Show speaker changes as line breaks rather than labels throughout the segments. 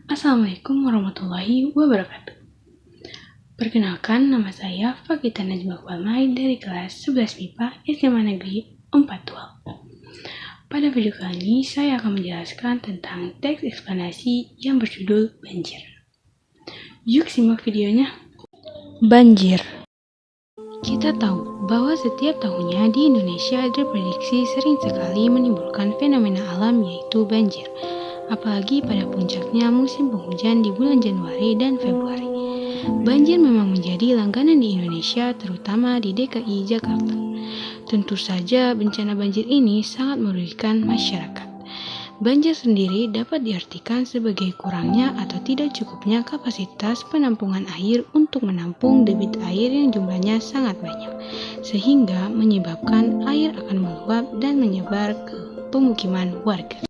Assalamualaikum warahmatullahi wabarakatuh. Perkenalkan, nama saya Fakita Najma Walmai dari kelas 11 MIPA SMA Negeri 4 Tual. Pada video kali ini, saya akan menjelaskan tentang teks eksplanasi yang berjudul banjir. Yuk simak videonya. Banjir. Kita tahu bahwa setiap tahunnya di Indonesia diprediksi sering sekali menimbulkan fenomena alam yaitu banjir. Apalagi pada puncaknya musim penghujan di bulan Januari dan Februari. Banjir memang menjadi langganan di Indonesia, terutama di DKI Jakarta. Tentu saja bencana banjir ini sangat merugikan masyarakat. Banjir sendiri dapat diartikan sebagai kurangnya atau tidak cukupnya kapasitas penampungan air untuk menampung debit air yang jumlahnya sangat banyak, sehingga menyebabkan air akan meluap dan menyebar ke pemukiman warga.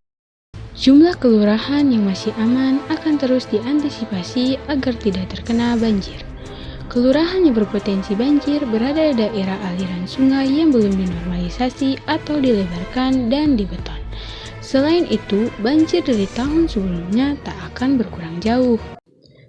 Jumlah kelurahan yang masih aman akan terus diantisipasi agar tidak terkena banjir. Kelurahan yang berpotensi banjir berada di daerah aliran sungai yang belum dinormalisasi atau dilebarkan dan dibeton. Selain itu, banjir dari tahun sebelumnya tak akan berkurang jauh.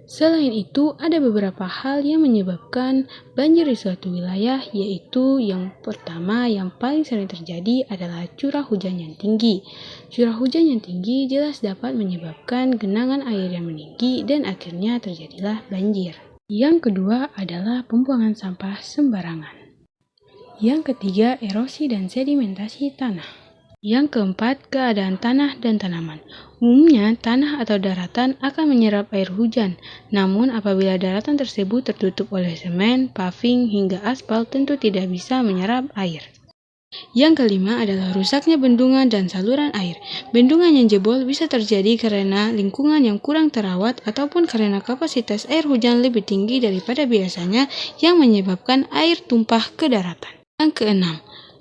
Selain itu, ada beberapa hal yang menyebabkan banjir di suatu wilayah, yaitu yang pertama yang paling sering terjadi adalah curah hujan yang tinggi. Curah hujan yang tinggi jelas dapat menyebabkan genangan air yang meninggi dan akhirnya terjadilah banjir. Yang kedua adalah pembuangan sampah sembarangan. Yang ketiga, erosi dan sedimentasi tanah. Yang keempat, keadaan tanah dan tanaman. Umumnya, tanah atau daratan akan menyerap air hujan. Namun, apabila daratan tersebut tertutup oleh semen, paving, hingga aspal, tentu tidak bisa menyerap air. Yang kelima adalah rusaknya bendungan dan saluran air. Bendungan yang jebol bisa terjadi karena lingkungan yang kurang terawat ataupun karena kapasitas air hujan lebih tinggi daripada biasanya yang menyebabkan air tumpah ke daratan. Yang keenam,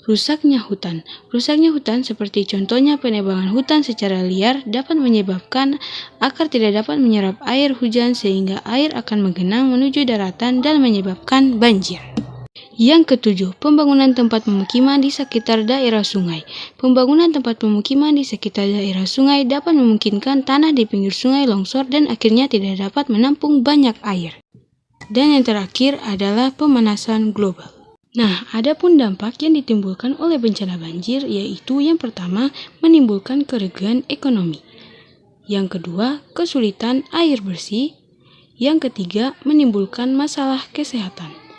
rusaknya hutan. Rusaknya hutan seperti contohnya penebangan hutan secara liar dapat menyebabkan akar tidak dapat menyerap air hujan sehingga air akan menggenang menuju daratan dan menyebabkan banjir. Yang ketujuh, pembangunan tempat pemukiman di sekitar daerah sungai. Pembangunan tempat pemukiman di sekitar daerah sungai dapat memungkinkan tanah di pinggir sungai longsor dan akhirnya tidak dapat menampung banyak air. Dan yang terakhir adalah pemanasan global. Nah, adapun dampak yang ditimbulkan oleh bencana banjir yaitu yang pertama, menimbulkan kerugian ekonomi. Yang kedua, kesulitan air bersih. Yang ketiga, menimbulkan masalah kesehatan.